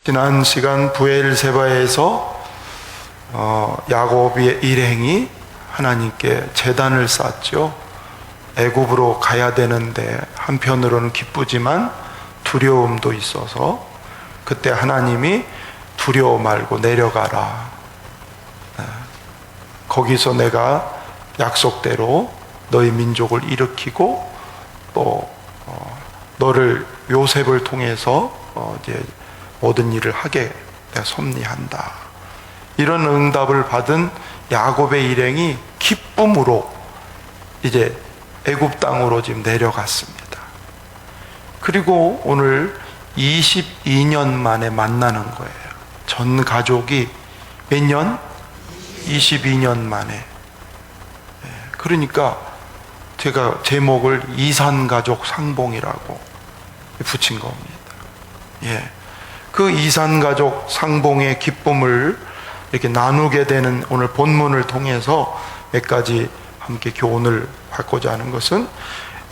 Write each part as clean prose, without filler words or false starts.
지난 시간 브엘세바에서 야곱의 일행이 하나님께 제단을 쌓았죠. 애굽으로 가야 되는데 한편으로는 기쁘지만 두려움도 있어서 그때 하나님이 두려워 말고 내려가라. 거기서 내가 약속대로 너희 민족을 일으키고 또 너를 요셉을 통해서 이제 모든 일을 하게 내가 섭리한다. 이런 응답을 받은 야곱의 일행이 기쁨으로 이제 애굽 땅으로 지금 내려갔습니다. 그리고 오늘 22년 만에 만나는 거예요. 전 가족이 몇 년? 22년 만에. 그러니까 제가 제목을 이산가족 상봉이라고 붙인 겁니다. 그 이산가족 상봉의 기쁨을 이렇게 나누게 되는 오늘 본문을 통해서 몇 가지 함께 교훈을 받고자 하는 것은,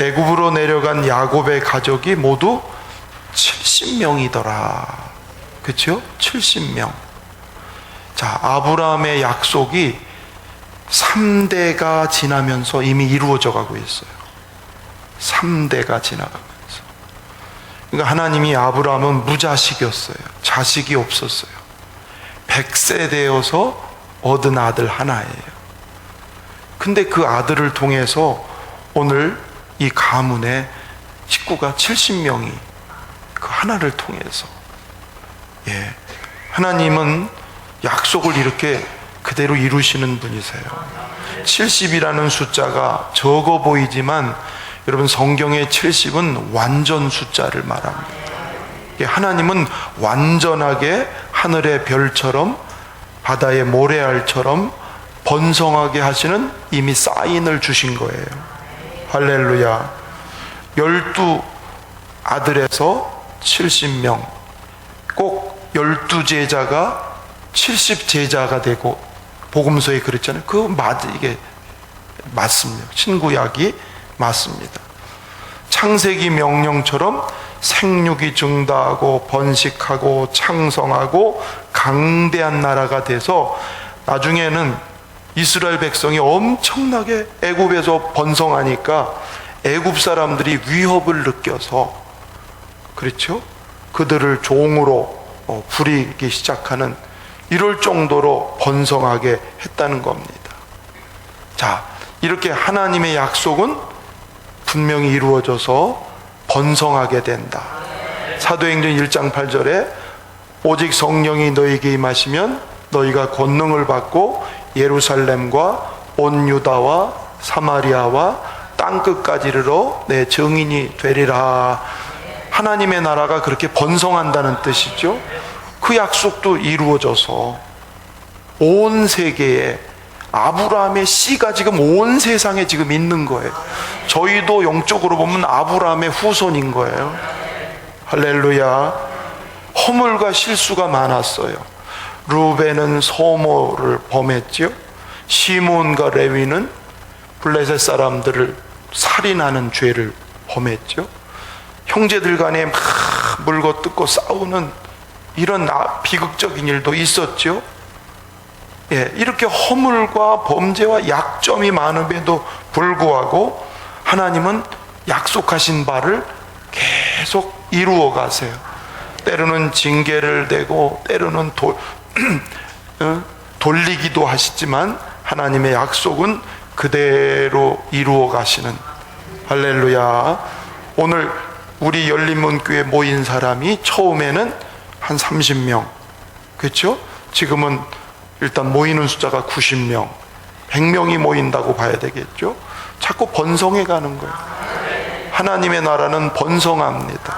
애굽으로 내려간 야곱의 가족이 모두 70명이더라. 그렇죠? 70명. 자, 아브라함의 약속이 3대가 지나면서 이미 이루어져 가고 있어요. 3대가 지나가면서. 그러니까 하나님이 아브라함은 무자식이었어요. 자식이 없었어요. 100세 되어서 얻은 아들 하나예요. 근데 그 아들을 통해서 오늘 이 가문의 식구가 70명이 그 하나를 통해서, 하나님은 약속을 이렇게 그대로 이루시는 분이세요. 70이라는 숫자가 적어 보이지만 여러분, 성경의 70은 완전 숫자를 말합니다. 하나님은 완전하게 하늘의 별처럼 바다의 모래알처럼 번성하게 하시는 이미 사인을 주신 거예요. 할렐루야. 12 아들에서 70명, 꼭 12제자가 70제자가 되고, 복음서에 그랬잖아요. 이게 맞습니다. 신구약이 맞습니다. 창세기 명령처럼 생육이 증다하고 번식하고 창성하고 강대한 나라가 돼서 나중에는 이스라엘 백성이 엄청나게 애굽에서 번성하니까 애굽 사람들이 위협을 느껴서, 그렇죠? 그들을 종으로 부리기 시작하는, 이럴 정도로 번성하게 했다는 겁니다. 자, 이렇게 하나님의 약속은 분명히 이루어져서 번성하게 된다. 사도행전 1장 8절에 오직 성령이 너희에게 임하시면 너희가 권능을 받고 예루살렘과 온 유다와 사마리아와 땅끝까지 이르러 내 증인이 되리라. 하나님의 나라가 그렇게 번성한다는 뜻이죠. 그 약속도 이루어져서 온 세계에 아브라함의 씨가 지금 온 세상에 지금 있는 거예요. 저희도 영적으로 보면 아브라함의 후손인 거예요. 할렐루야. 허물과 실수가 많았어요. 루벤은 소모를 범했죠. 시몬과 레위는 블레셋 사람들을 살인하는 죄를 범했죠. 형제들 간에 막 물고 뜯고 싸우는 이런 비극적인 일도 있었죠. 이렇게 허물과 범죄와 약점이 많음에도 불구하고 하나님은 약속하신 바를 계속 이루어 가세요. 때로는 징계를 내고 때로는 돌리기도 하시지만 하나님의 약속은 그대로 이루어 가시는, 할렐루야. 오늘 우리 열린문교회 모인 사람이 처음에는 한 30명, 그렇죠? 지금은 일단 모이는 숫자가 90명, 100명이 모인다고 봐야 되겠죠? 자꾸 번성해 가는 거예요. 하나님의 나라는 번성합니다.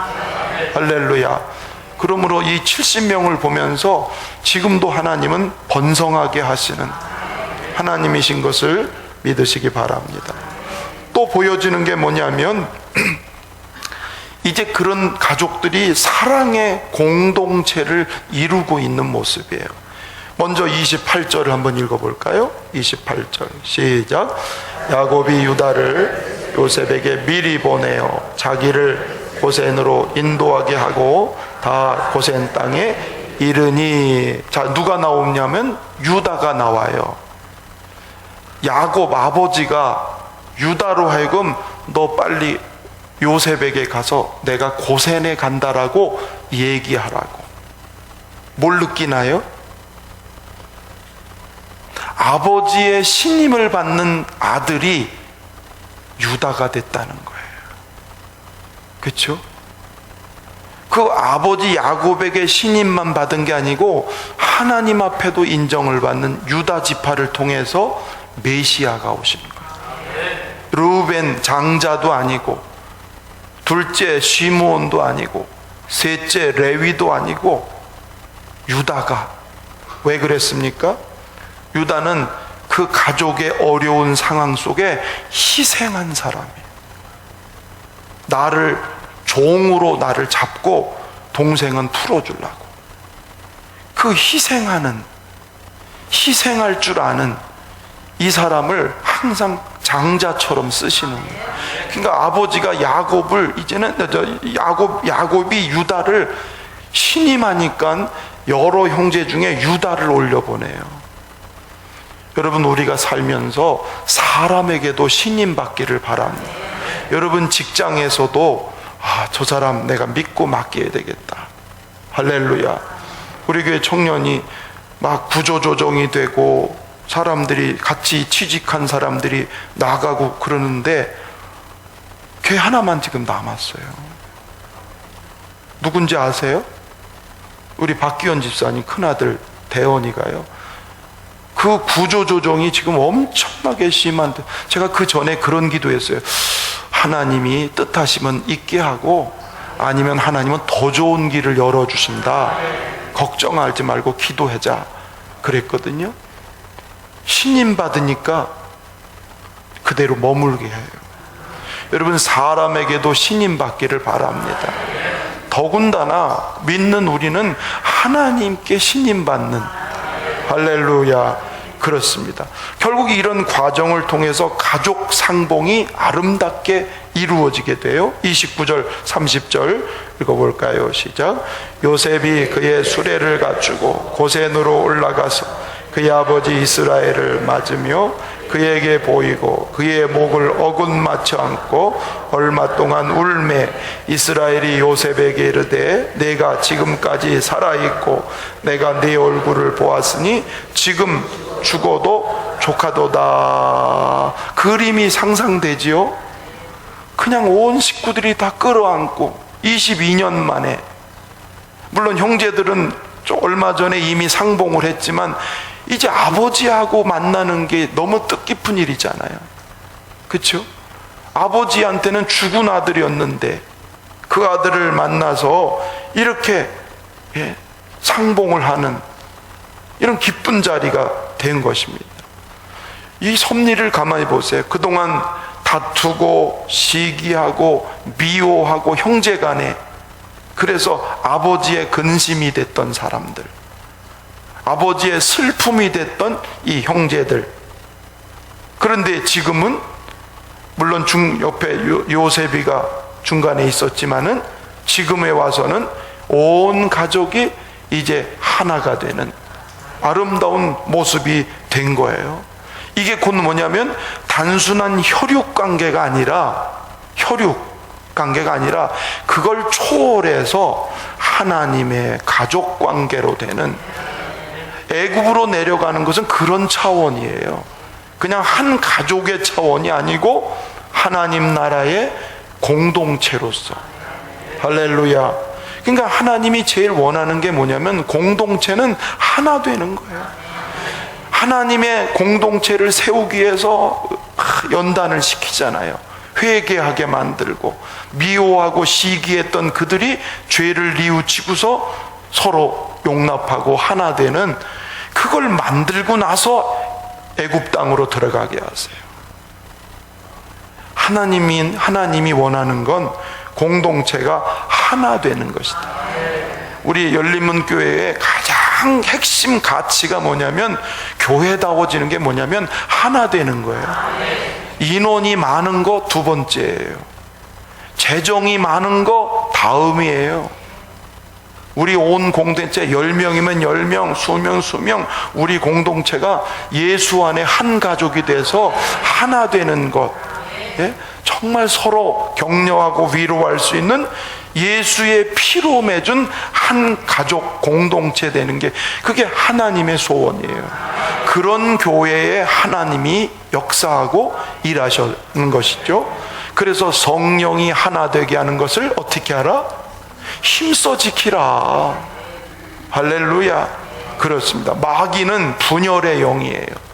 할렐루야. 그러므로 이 70명을 보면서 지금도 하나님은 번성하게 하시는 하나님이신 것을 믿으시기 바랍니다. 또 보여지는 게 뭐냐면 이제 그런 가족들이 사랑의 공동체를 이루고 있는 모습이에요. 먼저 28절을 한번 읽어볼까요? 28절 시작. 야곱이 유다를 요셉에게 미리 보내어 자기를 고센으로 인도하게 하고 다 고센 땅에 이르니, 자, 누가 나오냐면 유다가 나와요. 야곱 아버지가 유다로 하여금 너 빨리 요셉에게 가서 내가 고센에 간다라고 얘기하라고. 뭘 느끼나요? 아버지의 신임을 받는 아들이 유다가 됐다는 거예요. 그렇죠? 그 아버지 야곱에게 신임만 받은 게 아니고 하나님 앞에도 인정을 받는 유다 지파를 통해서 메시아가 오시는 거예요. 르우벤 장자도 아니고, 둘째 시므온도 아니고, 셋째 레위도 아니고, 유다가. 왜 그랬습니까? 유다는 그 가족의 어려운 상황 속에 희생한 사람이에요. 나를 종으로 나를 잡고 동생은 풀어주려고. 그 희생할 줄 아는 이 사람을 항상 장자처럼 쓰시는 거예요. 그러니까 아버지가 야곱을 이제는 야곱이 유다를 신임하니까 여러 형제 중에 유다를 올려보내요. 여러분, 우리가 살면서 사람에게도 신임 받기를 바랍니다. 여러분 직장에서도 저 사람 내가 믿고 맡겨야 되겠다. 할렐루야. 우리 교회 청년이 막 구조조정이 되고 사람들이 같이 취직한 사람들이 나가고 그러는데 걔 하나만 지금 남았어요. 누군지 아세요? 우리 박기현 집사님 큰아들 대원이가요. 그 구조조정이 지금 엄청나게 심한데, 제가 그 전에 그런 기도했어요. 하나님이 뜻하시면 있게 하고 아니면 하나님은 더 좋은 길을 열어주신다. 걱정하지 말고 기도하자 그랬거든요. 신임 받으니까 그대로 머물게 해요. 여러분, 사람에게도 신임 받기를 바랍니다. 더군다나 믿는 우리는 하나님께 신임 받는, 할렐루야, 그렇습니다. 결국 이런 과정을 통해서 가족 상봉이 아름답게 이루어지게 돼요. 29절 30절 읽어볼까요? 시작. 요셉이 그의 수레를 갖추고 고센으로 올라가서 그의 아버지 이스라엘을 맞으며 그에게 보이고 그의 목을 어긋맞춰 안고 얼마 동안 울매 이스라엘이 요셉에게 이르되 내가 지금까지 살아있고 내가 네 얼굴을 보았으니 지금 죽어도 조카도다. 그림이 상상되지요? 그냥 온 식구들이 다 끌어안고 22년 만에, 물론 형제들은 얼마 전에 이미 상봉을 했지만 이제 아버지하고 만나는 게 너무 뜻깊은 일이잖아요. 그렇죠? 아버지한테는 죽은 아들이었는데 그 아들을 만나서 이렇게 상봉을 하는 이런 기쁜 자리가 된 것입니다. 이 섭리를 가만히 보세요. 그동안 다투고 시기하고 미워하고 형제간에, 그래서 아버지의 근심이 됐던 사람들, 아버지의 슬픔이 됐던 이 형제들. 그런데 지금은 물론 옆에 요셉이가 중간에 있었지만은 지금에 와서는 온 가족이 이제 하나가 되는 아름다운 모습이 된 거예요. 이게 곧 뭐냐면 단순한 혈육 관계가 아니라 그걸 초월해서 하나님의 가족 관계로 되는, 애굽으로 내려가는 것은 그런 차원이에요. 그냥 한 가족의 차원이 아니고 하나님 나라의 공동체로서. 할렐루야. 그러니까 하나님이 제일 원하는 게 뭐냐면 공동체는 하나 되는 거예요. 하나님의 공동체를 세우기 위해서 연단을 시키잖아요. 회개하게 만들고, 미워하고 시기했던 그들이 죄를 뉘우치고서 서로 용납하고 하나 되는, 그걸 만들고 나서 애굽 땅으로 들어가게 하세요. 하나님이 원하는 건 공동체가 하나 되는 것이다. 우리 열린문교회의 가장 핵심 가치가 뭐냐면, 교회다워지는 게 뭐냐면 하나 되는 거예요. 인원이 많은 거 두 번째예요. 재정이 많은 거 다음이에요. 우리 온 공동체 10명이면 10명, 수명, 우리 공동체가 예수 안에 한 가족이 돼서 하나 되는 것. 예? 정말 서로 격려하고 위로할 수 있는 예수의 피로 맺은 한 가족 공동체 되는 게, 그게 하나님의 소원이에요. 그런 교회에 하나님이 역사하고 일하시는 것이죠. 그래서 성령이 하나 되게 하는 것을 어떻게 하라? 힘써 지키라. 할렐루야. 그렇습니다. 마귀는 분열의 영이에요.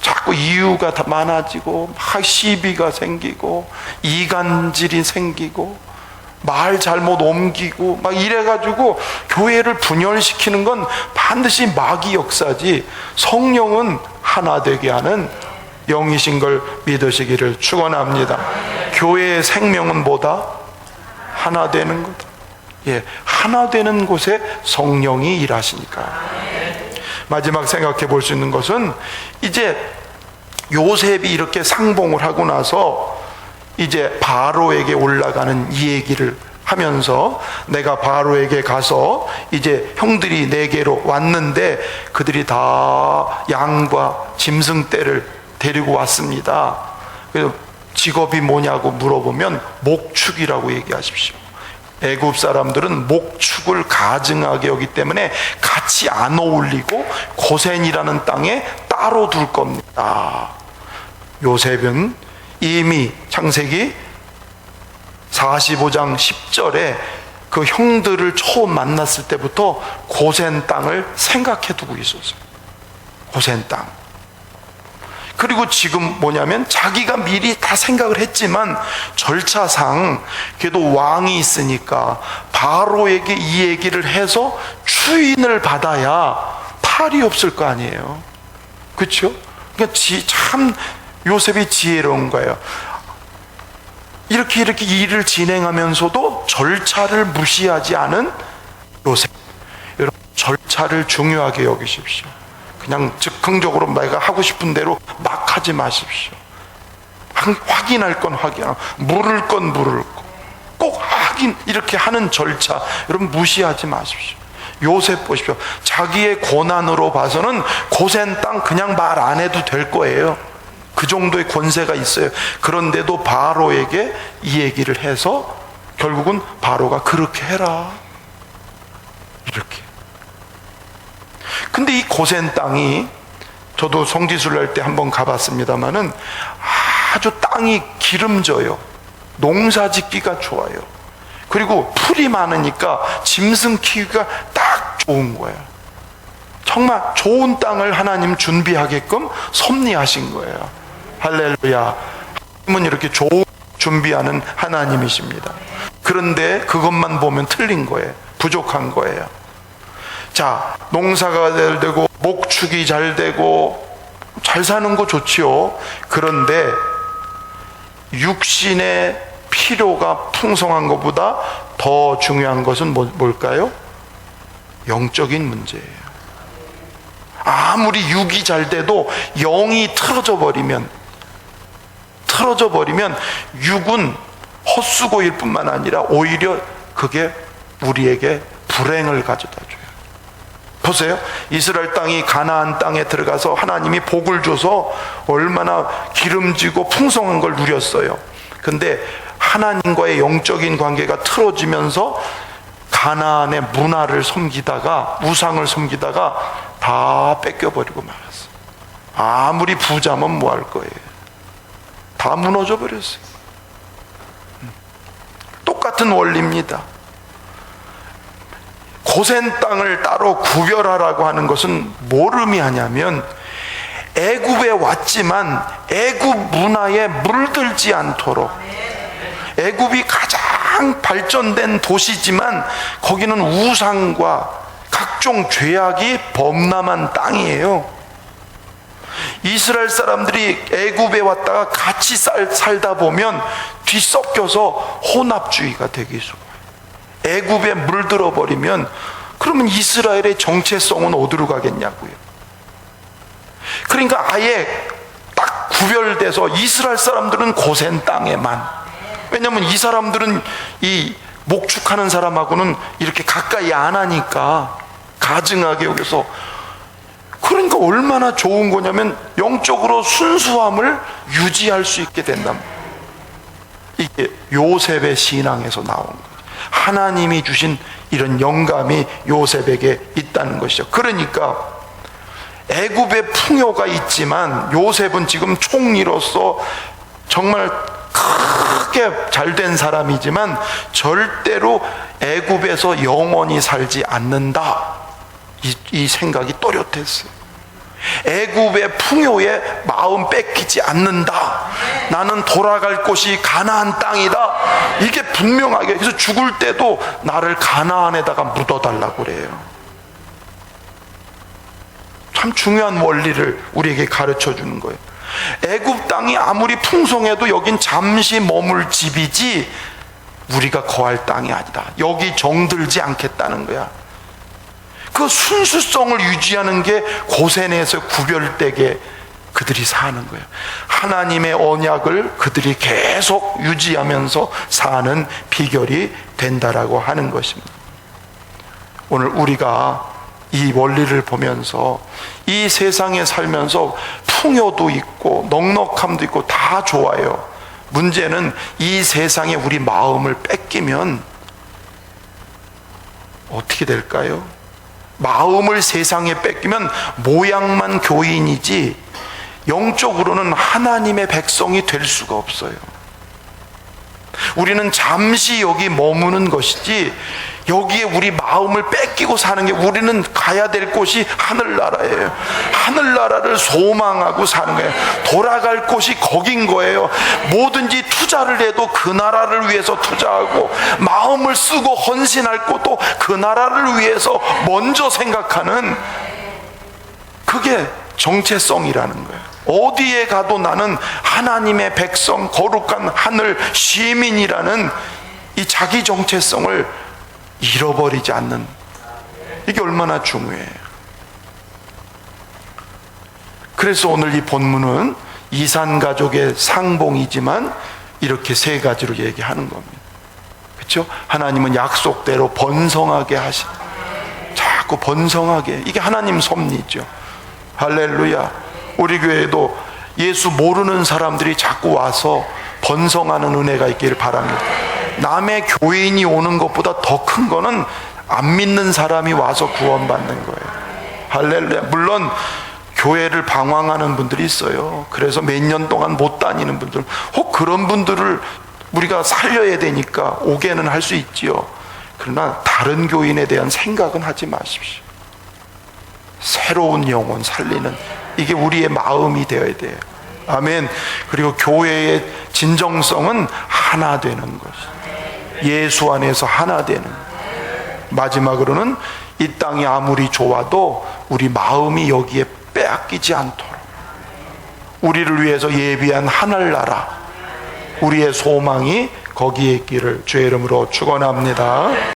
자꾸 이유가 다 많아지고 막 시비가 생기고 이간질이 생기고 말 잘못 옮기고 막 이래가지고 교회를 분열시키는 건 반드시 마귀 역사지, 성령은 하나 되게 하는 영이신 걸 믿으시기를 축원합니다. 교회의 생명은 뭐다? 하나 되는 거다. 예, 하나 되는 곳에 성령이 일하시니까. 마지막 생각해 볼 수 있는 것은, 이제 요셉이 이렇게 상봉을 하고 나서 이제 바로에게 올라가는 이 얘기를 하면서, 내가 바로에게 가서 이제 형들이 내게로 왔는데 그들이 다 양과 짐승떼를 데리고 왔습니다. 그래서 직업이 뭐냐고 물어보면 목축이라고 얘기하십시오. 애굽 사람들은 목축을 가증하게 여기 때문에 같이 안 어울리고 고센이라는 땅에 따로 둘 겁니다. 요셉은 이미 창세기 45장 10절에 그 형들을 처음 만났을 때부터 고센 땅을 생각해 두고 있었어요. 고센 땅. 그리고 지금 뭐냐면 자기가 미리 다 생각을 했지만 절차상 그래도 왕이 있으니까 바로에게 이 얘기를 해서 추인을 받아야 탈이 없을 거 아니에요. 그렇죠? 그러니까 참 요셉이 지혜로운 거예요. 이렇게 일을 진행하면서도 절차를 무시하지 않은 요셉. 여러분, 절차를 중요하게 여기십시오. 그냥 즉흥적으로 내가 하고 싶은 대로 막 하지 마십시오. 확인할 건 확인하고, 물을 건 물을 꼭 확인, 이렇게 하는 절차 여러분 무시하지 마십시오. 요셉 보십시오. 자기의 고난으로 봐서는 고센 땅 그냥 말 안 해도 될 거예요. 그 정도의 권세가 있어요. 그런데도 바로에게 이 얘기를 해서 결국은 바로가 그렇게 해라, 이렇게. 근데 이 고센 땅이, 저도 성지순례 할 때 한번 가봤습니다마는 아주 땅이 기름져요. 농사 짓기가 좋아요. 그리고 풀이 많으니까 짐승 키우기가 딱 좋은 거예요. 정말 좋은 땅을 하나님 준비하게끔 섭리하신 거예요. 할렐루야. 하나님은 이렇게 좋은 준비하는 하나님이십니다. 그런데 그것만 보면 틀린 거예요. 부족한 거예요. 자, 농사가 잘 되고 목축이 잘 되고 잘 사는 거 좋지요. 그런데 육신의 필요가 풍성한 것보다 더 중요한 것은 뭘까요? 영적인 문제예요. 아무리 육이 잘 돼도 영이 틀어져 버리면 육은 헛수고일 뿐만 아니라 오히려 그게 우리에게 불행을 가져다 줘요. 보세요. 이스라엘 땅이 가나안 땅에 들어가서 하나님이 복을 줘서 얼마나 기름지고 풍성한 걸 누렸어요. 근데 하나님과의 영적인 관계가 틀어지면서 가나안의 문화를 섬기다가, 우상을 섬기다가 다 뺏겨버리고 말았어요. 아무리 부자면 뭐 할 거예요. 다 무너져 버렸어요. 똑같은 원리입니다. 고센 땅을 따로 구별하라고 하는 것은 뭘 의미하냐면, 애굽에 왔지만 애굽 문화에 물들지 않도록, 애굽이 가장 발전된 도시지만 거기는 우상과 각종 죄악이 범람한 땅이에요. 이스라엘 사람들이 애굽에 왔다가 같이 살다 보면 뒤섞여서 혼합주의가 되기 쉬워요. 애굽에 물들어 버리면 그러면 이스라엘의 정체성은 어디로 가겠냐고요. 그러니까 아예 딱 구별돼서 이스라엘 사람들은 고센 땅에만, 왜냐하면 이 사람들은 이 목축하는 사람하고는 이렇게 가까이 안 하니까 가증하게 여기서, 그러니까 얼마나 좋은 거냐면 영적으로 순수함을 유지할 수 있게 된다. 이게 요셉의 신앙에서 나온 거예요. 하나님이 주신 이런 영감이 요셉에게 있다는 것이죠. 그러니까 애굽의 풍요가 있지만 요셉은 지금 총리로서 정말 크게 잘된 사람이지만 절대로 애굽에서 영원히 살지 않는다, 이 생각이 또렷했어요. 애굽의 풍요에 마음 뺏기지 않는다, 나는 돌아갈 곳이 가나안 땅이다, 이게 분명하게. 그래서 죽을 때도 나를 가나안에다가 묻어달라고 그래요. 참 중요한 원리를 우리에게 가르쳐 주는 거예요. 애굽 땅이 아무리 풍성해도 여긴 잠시 머물 집이지 우리가 거할 땅이 아니다. 여기 정들지 않겠다는 거야. 그 순수성을 유지하는 게 고센에서 구별되게 그들이 사는 거예요. 하나님의 언약을 그들이 계속 유지하면서 사는 비결이 된다라고 하는 것입니다. 오늘 우리가 이 원리를 보면서 이 세상에 살면서 풍요도 있고 넉넉함도 있고 다 좋아요. 문제는 이 세상에 우리 마음을 뺏기면 어떻게 될까요? 마음을 세상에 뺏기면 모양만 교인이지 영적으로는 하나님의 백성이 될 수가 없어요. 우리는 잠시 여기 머무는 것이지 여기에 우리 마음을 뺏기고 사는 게, 우리는 가야 될 곳이 하늘나라예요. 하늘나라를 소망하고 사는 거예요. 돌아갈 곳이 거긴 거예요. 뭐든지 투자를 해도 그 나라를 위해서 투자하고, 마음을 쓰고 헌신할 것도 그 나라를 위해서 먼저 생각하는, 그게 정체성이라는 거예요. 어디에 가도 나는 하나님의 백성, 거룩한 하늘 시민이라는 이 자기 정체성을 잃어버리지 않는, 이게 얼마나 중요해요. 그래서 오늘 이 본문은 이산가족의 상봉이지만 이렇게 세 가지로 얘기하는 겁니다. 그렇죠? 하나님은 약속대로 번성하게 하시, 자꾸 번성하게, 이게 하나님 섭리죠. 할렐루야. 우리 교회에도 예수 모르는 사람들이 자꾸 와서 번성하는 은혜가 있기를 바랍니다. 남의 교인이 오는 것보다 더 큰 거는 안 믿는 사람이 와서 구원받는 거예요. 할렐루야. 물론 교회를 방황하는 분들이 있어요. 그래서 몇 년 동안 못 다니는 분들, 혹 그런 분들을 우리가 살려야 되니까 오게는 할 수 있지요. 그러나 다른 교인에 대한 생각은 하지 마십시오. 새로운 영혼 살리는, 이게 우리의 마음이 되어야 돼요. 아멘. 그리고 교회의 진정성은 하나 되는 것이죠. 예수 안에서 하나 되는. 마지막으로는 이 땅이 아무리 좋아도 우리 마음이 여기에 빼앗기지 않도록 우리를 위해서 예비한 하늘나라, 우리의 소망이 거기에 있기를 주의 이름으로 축원합니다.